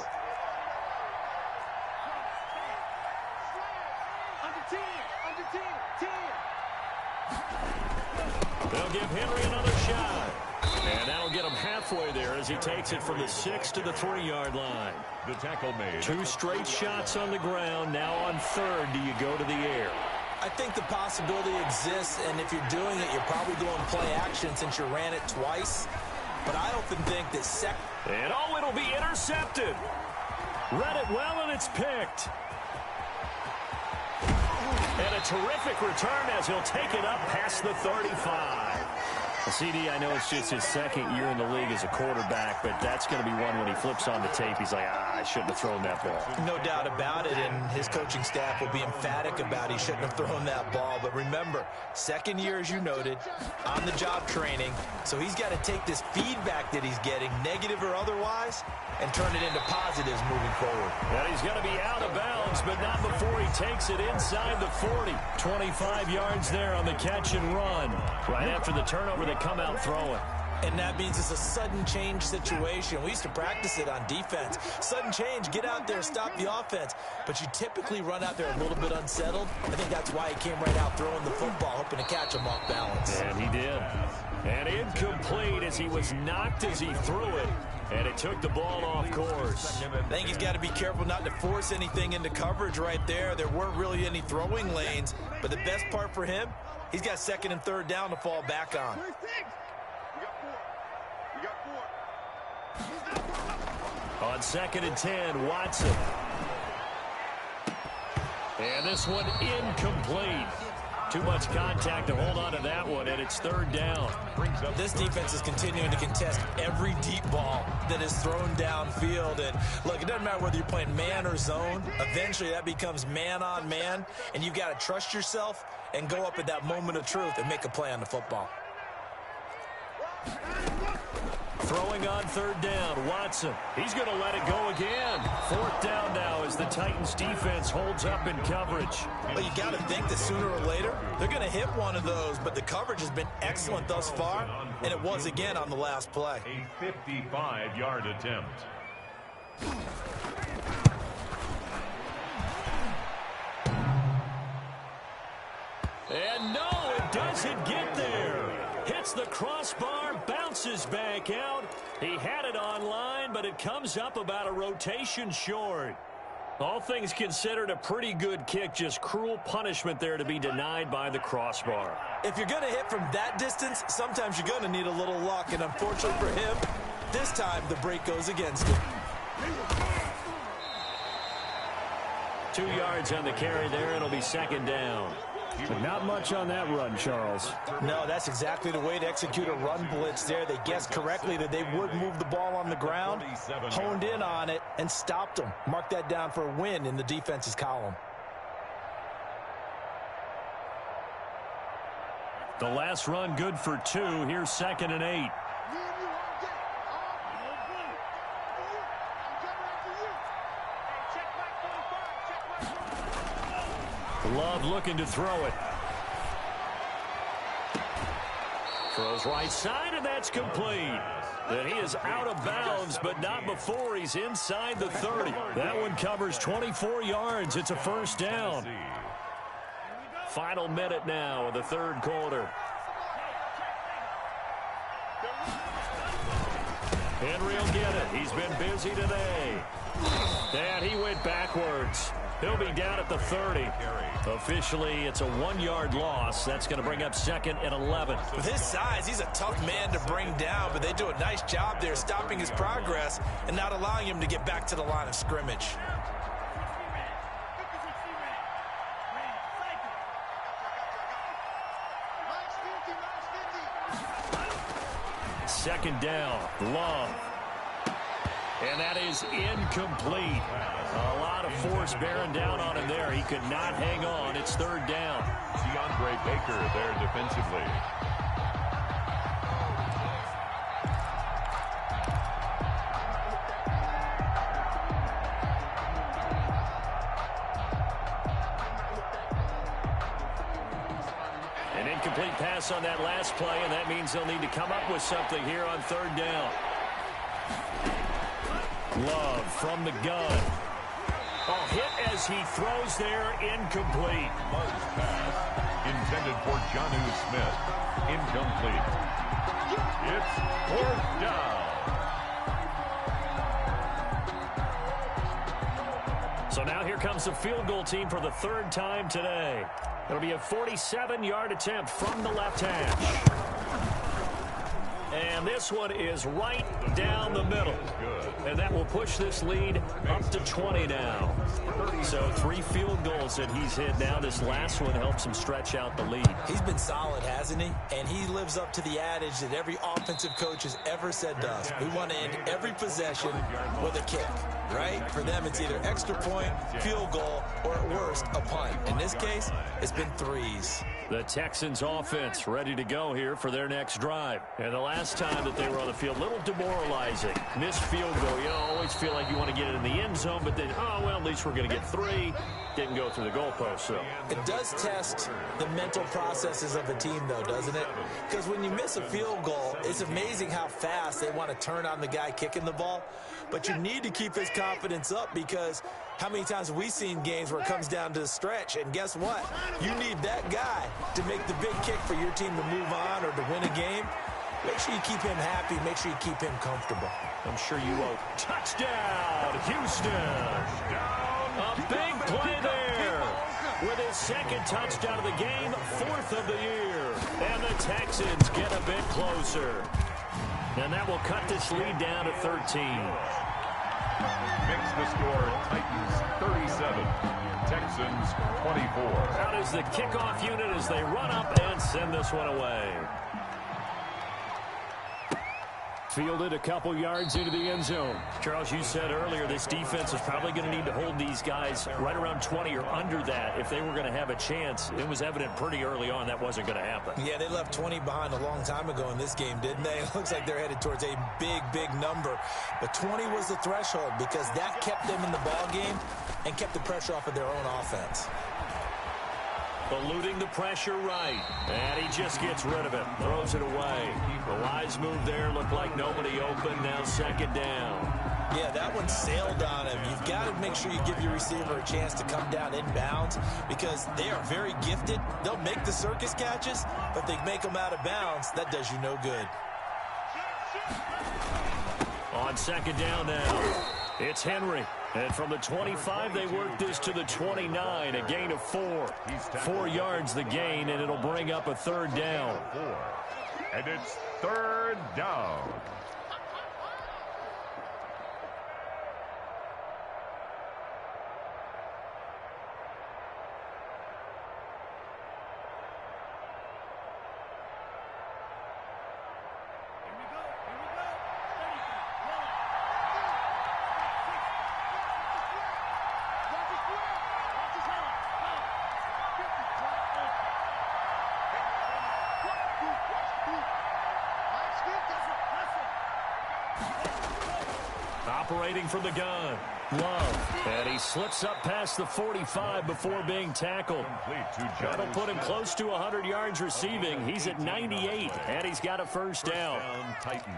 They'll give Henry another shot. And that'll get him halfway there as he takes it from the 6 to the 3-yard line.
The tackle made.
2 straight shots on the ground. Now on third, do you go to the air?
I think the possibility exists, and if you're doing it, you're probably going play action since you ran it twice. But I often think that
And oh, it'll be intercepted. Read it well, and it's picked. And a terrific return as he'll take it up past the 35. CD, I know it's just his second year in the league as a quarterback, but that's going to be one when he flips on the tape, he's like, I shouldn't have thrown that ball.
No doubt about it, and his coaching staff will be emphatic about he shouldn't have thrown that ball. But remember, second year, as you noted, on-the-job training, so he's got to take this feedback that he's getting, negative or otherwise, and turn it into positives moving forward.
And he's going to be out of bounds, but not before he takes it inside the 40. 25 yards there on the catch and run. Right after the turnover, they come out throwing.
And that means it's a sudden change situation. We used to practice it on defense. Sudden change, get out there, stop the offense. But you typically run out there a little bit unsettled. I think that's why he came right out throwing the football, hoping to catch him off balance.
And he did. And incomplete as he was knocked as he threw it. And it took the ball off course.
I think he's got to be careful not to force anything into coverage right there. There weren't really any throwing lanes. But the best part for him, he's got second and third down to fall back on.
On 2nd and 10, Watson. And this one incomplete. Too much contact to hold on to that one, and it's third down.
This defense is continuing to contest every deep ball that is thrown downfield. And look, it doesn't matter whether you're playing man or zone. Eventually, that becomes man on man, and you've got to trust yourself and go up at that moment of truth and make a play on the football.
Throwing on third down, Watson. He's going to let it go again. Fourth down now as the Titans defense holds up in coverage.
Well, you got to think that sooner or later, they're going to hit one of those, but the coverage has been excellent thus far, and it was again on the last play.
A 55-yard attempt.
And no, it doesn't get there. Hits the crossbar, bounces back out. He had it on line, but it comes up about a rotation short. All things considered, a pretty good kick, just cruel punishment there to be denied by the crossbar.
If you're going to hit from that distance, sometimes you're going to need a little luck, and unfortunately for him, this time the break goes against him.
2 yards on the carry there. It'll be second down. But not much on that run, Charles.
No, that's exactly the way to execute a run blitz there. They guessed correctly that they would move the ball on the ground, honed in on it, and stopped them. Mark that down for a win in the defense's column.
The last run good for 2. Here's 2nd and 8. Love looking to throw it. Throws right side, and that's complete. And he is out of bounds, but not before he's inside the 30. That one covers 24 yards. It's a first down. Final minute now of the third quarter. Henry will get it. He's been busy today. And he went backwards. He'll be down at the 30. Officially, it's a 1-yard loss. That's going to bring up 2nd and 11.
With his size, he's a tough man to bring down, but they do a nice job there stopping his progress and not allowing him to get back to the line of scrimmage.
Second down, Love. And that is incomplete. A lot of force bearing down on him there. He could not hang on. It's third down.
DeAndre Baker there defensively.
An incomplete pass on that last play, and that means they'll need to come up with something here on third down. Love from the gun. Oh, hit as he throws there, incomplete.
Pass intended for Jonnu Smith. Incomplete. It's fourth down.
So now here comes the field goal team for the third time today. It'll be a 47-yard attempt from the left hash. And this one is right down the middle. And that will push this lead up to 20 now. So 3 field goals that he's hit now. This last one helps him stretch out the lead.
He's been solid, hasn't he? And he lives up to the adage that every offensive coach has ever said to us. We want to end every possession with a kick, right? For them, it's either extra point, field goal, or at worst, a punt. In this case, it's been 3s.
The Texans offense ready to go here for their next drive. And the last time that they were on the field, a little demoralizing. Missed field goal. You always feel like you want to get it in the end zone, but then, oh, well, at least we're going to get 3. Didn't go through the goalpost, so.
It does test the mental processes of a team, though, doesn't it? Because when you miss a field goal, it's amazing how fast they want to turn on the guy kicking the ball. But you need to keep his confidence up, because how many times have we seen games where it comes down to the stretch? And guess what? You need that guy to make the big kick for your team to move on or to win a game. Make sure you keep him happy. Make sure you keep him comfortable.
I'm sure you will. Touchdown, Houston. A big play there with his second touchdown of the game, 4th of the year. And the Texans get a bit closer. And that will cut this lead down to 13.
Makes the score Titans 37, Texans 24.
Out is the kickoff unit as they run up and send this one away. Fielded a couple yards into the end zone. Charles, you said earlier this defense is probably going to need to hold these guys right around 20 or under that if they were going to have a chance. It was evident pretty early on that wasn't going to happen.
Yeah, they left 20 behind a long time ago in this game, didn't they? It looks like they're headed towards a big, big number. But 20 was the threshold because that kept them in the ball game and kept the pressure off of their own offense.
Eluding the pressure right. And he just gets rid of it. Throws it away. The wise move there. Looked like nobody open. Now 2nd down.
Yeah, that one sailed on him. You've got to make sure you give your receiver a chance to come down inbounds because they are very gifted. They'll make the circus catches, but they make them out of bounds. That does you no good.
On 2nd down now, it's Henry. And from the 25, they work this to the 29, a gain of 4. 4 yards the gain, and it'll bring up a 3rd down.
And it's 3rd down.
Operating from the gun, Love. And he slips up past the 45 before being tackled. That'll put him close to 100 yards receiving. He's at 98, and he's got a 1st down.
Titans.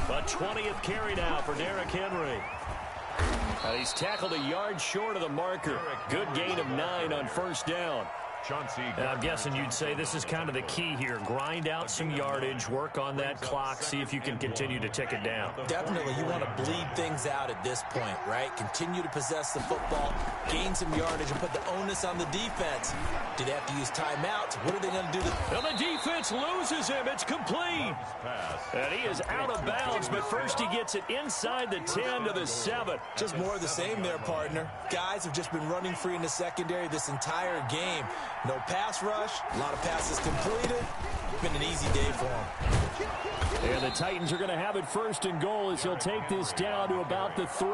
A 20th carry now for Derrick Henry. And he's tackled a yard short of the marker. Good gain of 9 on 1st down. And I'm guessing you'd say this is kind of the key here. Grind out some yardage, work on that clock, see if you can continue to tick it down.
Definitely, you want to bleed things out at this point, right? Continue to possess the football, gain some yardage, and put the onus on the defense. Do they have to use timeouts? What are they going to do?
And the defense loses him. It's complete. And he is out of bounds, but first he gets it inside the 10 to the 7.
Just more of the same there, partner. Guys have just been running free in the secondary this entire game. No pass rush, a lot of passes completed. Been an easy day for him.
And the Titans are going to have it 1st and goal as he'll take this down to about the 3.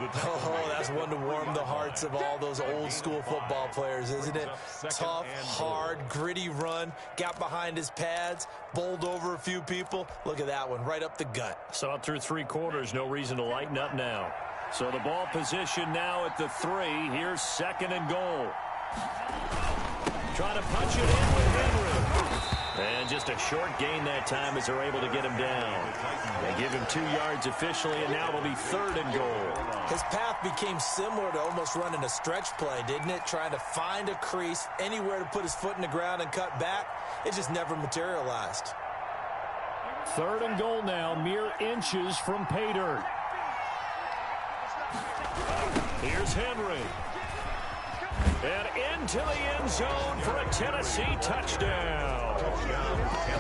Oh, that's one to warm the hearts of all those old school football players, isn't it? Tough, hard, gritty run, got behind his pads, bowled over a few people. Look at that one, right up the gut.
Saw it through 3 quarters, no reason to lighten up now. So the ball position now at the 3. Here's 2nd and goal. Trying to punch it in with Henry. And just a short gain that time as they're able to get him down. They give him 2 yards officially, and now it'll be 3rd and goal.
His path became similar to almost running a stretch play, didn't it? Trying to find a crease, anywhere to put his foot in the ground and cut back. It just never materialized.
3rd and goal now, mere inches from pay dirt. Here's Henry. And into the end zone for a Tennessee touchdown.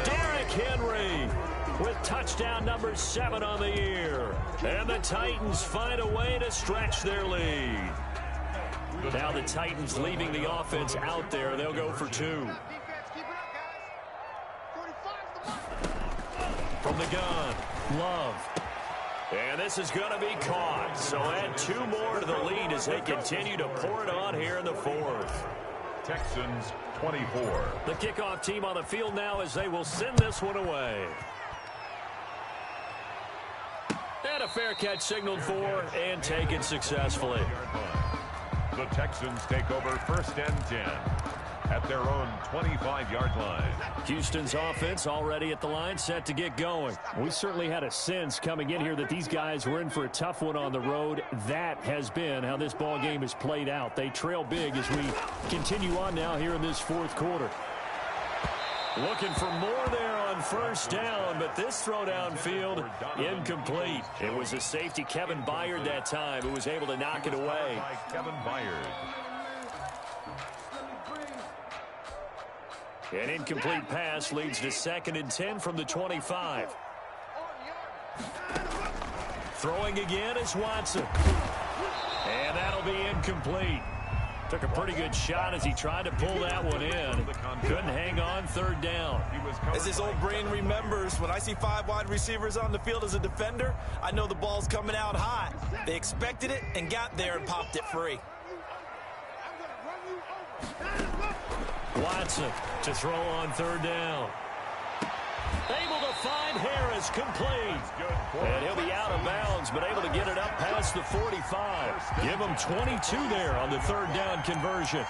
Derrick Henry with touchdown number 7 on the year. And the Titans find a way to stretch their lead. Now the Titans leaving the offense out there. They'll go for 2. From the gun, Love. And this is going to be caught. So add 2 more to the lead as they continue to pour it on here in the 4th.
Texans 24.
The kickoff team on the field now as they will send this one away. And a fair catch signaled for and taken successfully.
The Texans take over 1st and 10 at their own 25-yard line.
Houston's offense already at the line, set to get going. We certainly had a sense coming in here that these guys were in for a tough one on the road. That has been how this ball game has played out. They trail big as we continue on now here in this 4th quarter. Looking for more there on 1st down, but this throw downfield incomplete. It was a safety, Kevin Byard, that time, who was able to knock it away.
Kevin Byard.
An incomplete pass leads to 2nd and 10 from the 25. Throwing again is Watson. And that'll be incomplete. Took a pretty good shot as he tried to pull that one in. Couldn't hang on, 3rd down.
As his old brain remembers, when I see 5 wide receivers on the field as a defender, I know the ball's coming out hot. They expected it and got there and popped it free.
Watson to throw on 3rd down. Able to find Harris, complete. And he'll be out of bounds, but able to get it up past the 45. Give him 22 there on the 3rd down conversion.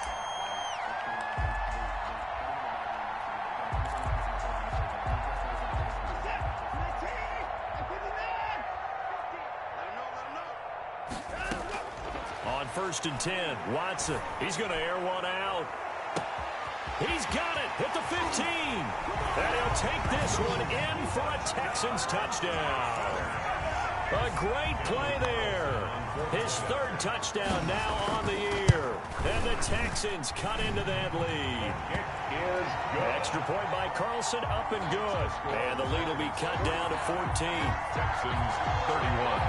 On 1st and 10, Watson, he's going to air one out. He's got it at the 15. And he'll take this one in for a Texans touchdown. A great play there. His 3rd touchdown now on the year. And the Texans cut into that lead. Extra point by Carlson, up and good. And the lead will be cut down to 14.
Texans 31.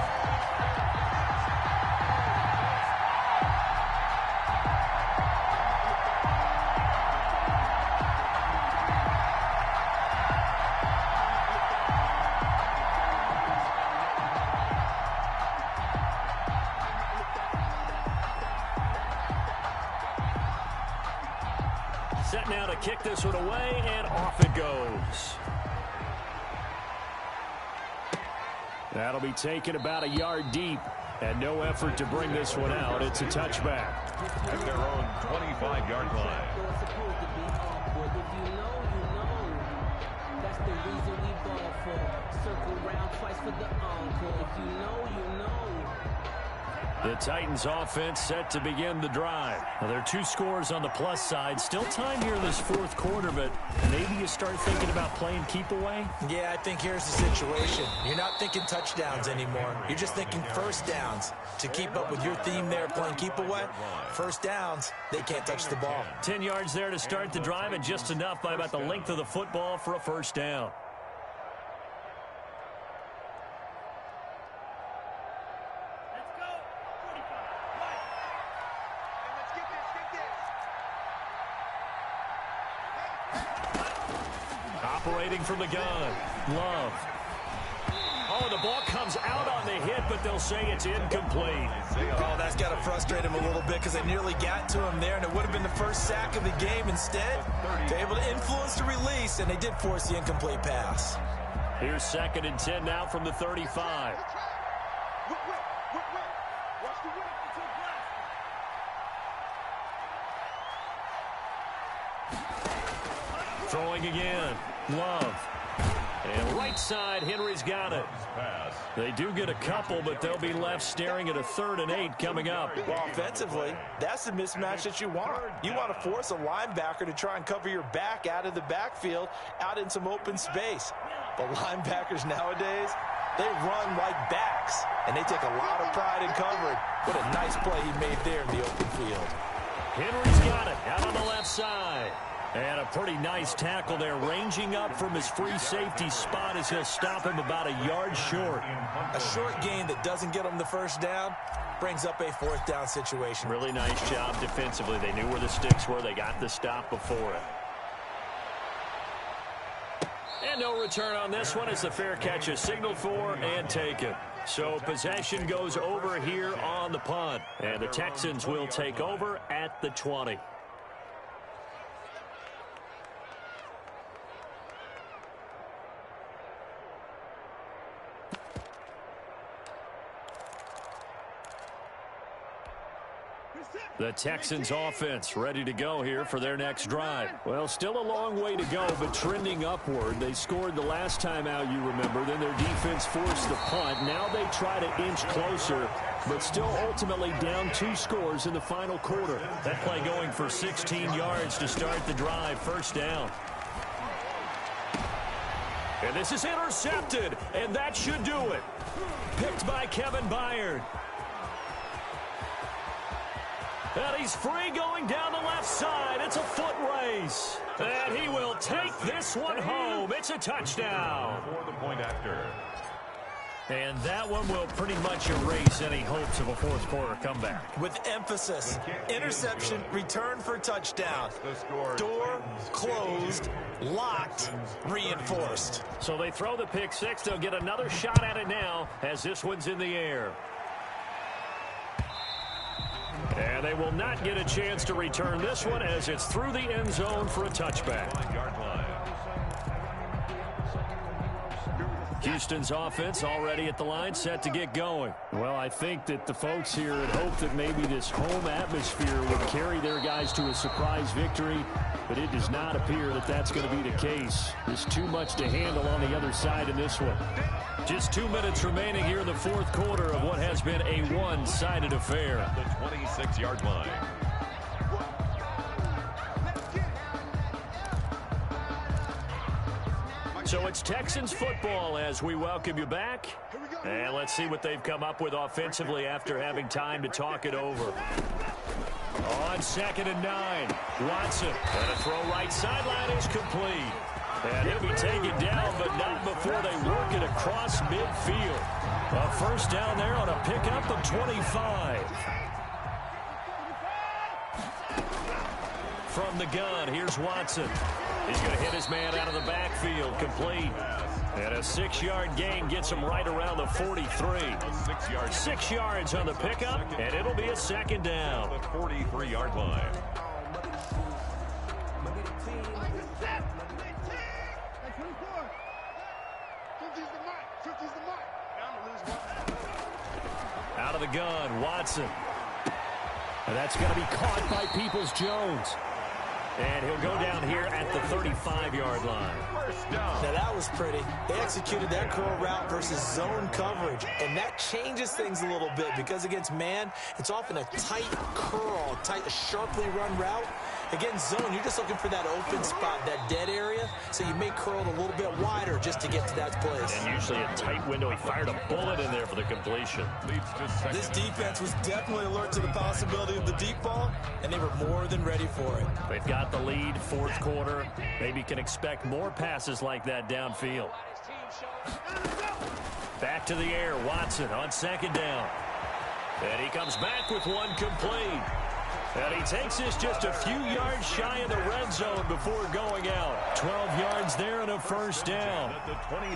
Set now to kick this one away, and off it goes. That'll be taken about a yard deep, and no effort to bring this one out. It's a touchback.
At their own 25-yard line.
That's the reason we ball for. Circle round twice for the encore. If you know, you know.
The Titans offense set to begin the drive. Well, there are 2 scores on the plus side. Still time here in this 4th quarter, but maybe you start thinking about playing keep away?
Yeah, I think here's the situation. You're not thinking touchdowns anymore. You're just thinking 1st downs. To keep up with your theme there, playing keep away, 1st downs, they can't touch the ball.
10 yards there to start the drive, and just enough by about the length of the football for a 1st down. Operating from the gun, Love. Oh, the ball comes out on the hit, but they'll say it's incomplete.
Oh, that's got to frustrate him a little bit because they nearly got to him there, and it would have been the first sack of the game. Instead, they're able to influence the release, and they did force the incomplete pass.
Here's 2nd and 10 now from the 35. Throwing again. Love. And right side, Henry's got it. They do get a couple, but they'll be left staring at a 3rd and 8 coming up.
Well, offensively, that's the mismatch that you want. You want to force a linebacker to try and cover your back out of the backfield, out in some open space. But linebackers nowadays, they run like backs, and they take a lot of pride in covering. What a nice play he made there in the open field.
Henry's got it out on the left side. And a pretty nice tackle there, ranging up from his free safety spot as he'll stop him about a yard short.
A short gain that doesn't get him the first down brings up a 4th down situation.
Really nice job defensively. They knew where the sticks were. They got the stop before it. And no return on this one as the fair catch is signaled for and taken. So possession goes over here on the punt. And the Texans will take over at the 20. The Texans offense ready to go here for their next drive. Well, still a long way to go, but trending upward. They scored the last time out, you remember. Then their defense forced the punt. Now they try to inch closer, but still ultimately down 2 scores in the final quarter. That play going for 16 yards to start the drive. First down. And this is intercepted, and that should do it. Picked by Kevin Byard. And he's free going down the left side. It's a foot race. And he will take this one home. It's a touchdown.
For the point after.
And that one will pretty much erase any hopes of a 4th quarter comeback.
With emphasis, interception, return for touchdown. Door closed, locked, reinforced.
So they throw the pick 6. They'll get another shot at it now as this one's in the air. And they will not get a chance to return this one as it's through the end zone for a touchback. Houston's offense already at the line, set to get going. Well, I think that the folks here had hoped that maybe this home atmosphere would carry their guys to a surprise victory, but it does not appear that that's going to be the case. There's too much to handle on the other side in this one. Just 2 minutes remaining here in the 4th quarter of what has been a one-sided affair.
The 26-yard line.
So it's Texans football as we welcome you back. And let's see what they've come up with offensively after having time to talk it over. On 2nd and 9, Watson. And a throw right sideline is complete. And he'll be taken down, but not before they work it across midfield. A first down there on a pickup of 25. From the gun, here's Watson. He's going to hit his man out of the backfield, complete. And a 6-yard gain gets him right around the 43. 6 yards on the pickup, and it'll be a 2nd down.
The 43-yard line.
Out of the gun, Watson. And that's going to be caught by Peoples-Jones. And he'll go down here at the 35-yard line.
Now that was pretty. They executed that curl route versus zone coverage, and that changes things a little bit because against man, it's often a tight curl, sharply run route. Against zone, you're just looking for that open spot, that dead area, so you may curl it a little bit wider just to get to that place.
And usually a tight window. He fired a bullet in there for the completion.
This defense was definitely alert to the possibility of the deep ball, and they were more than ready for it.
They've got the lead, 4th quarter. Maybe can expect more passes like that downfield. Back to the air, Watson on 2nd down. And he comes back with one complete. And he takes this just a few yards shy of the red zone before going out. 12 yards there and a first down.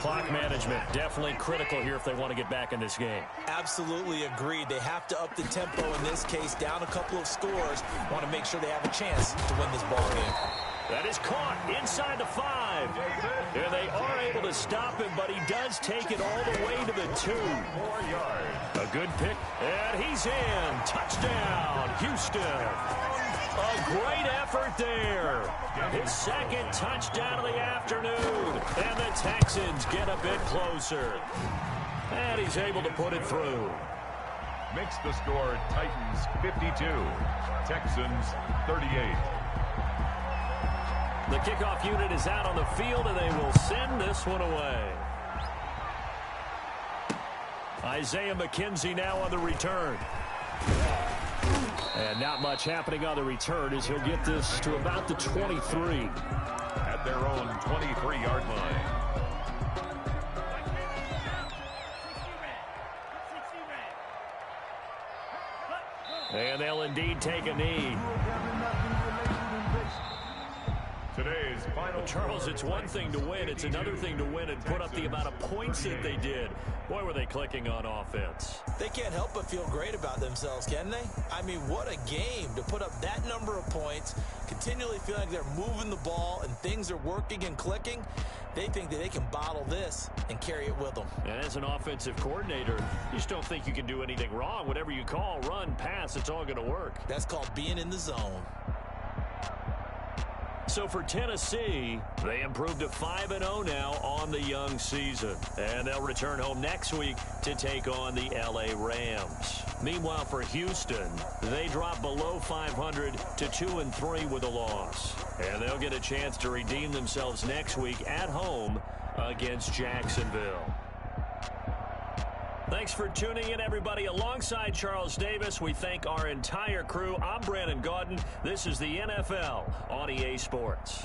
Clock management definitely critical here if they want to get back in this game.
Absolutely agreed. They have to up the tempo in this case, down a couple of scores. Want to make sure they have a chance to win this ball game.
That is caught inside the 5. And they are able to stop him, but he does take it all the way to the 2. 4 yards. A good pick, and he's in. Touchdown, Houston. A great effort there. His second touchdown of the afternoon. And the Texans get a bit closer. And he's able to put it through.
Makes the score Titans 52, Texans 38.
The kickoff unit is out on the field, and they will send this one away. Isaiah McKenzie now on the return. And not much happening on the return as he'll get this to about the 23.
At their own 23-yard line.
And they'll indeed take a knee.
Today's final.
Charles, it's one thing to win. It's another thing to win and put up the amount of points that they did. Boy, were they clicking on offense.
They can't help but feel great about themselves, can they? I mean, what a game to put up that number of points, continually feel like they're moving the ball and things are working and clicking. They think that they can bottle this and carry it with them.
And as an offensive coordinator, you just don't think you can do anything wrong. Whatever you call, run, pass, it's all going to work.
That's called being in the zone.
So for Tennessee, they improved to 5-0 now on the young season. And they'll return home next week to take on the LA Rams. Meanwhile, for Houston, they drop below 500 to 2-3 with a loss. And they'll get a chance to redeem themselves next week at home against Jacksonville. Thanks for tuning in, everybody. Alongside Charles Davis, we thank our entire crew. I'm Brandon Gaudin. This is the NFL on EA Sports.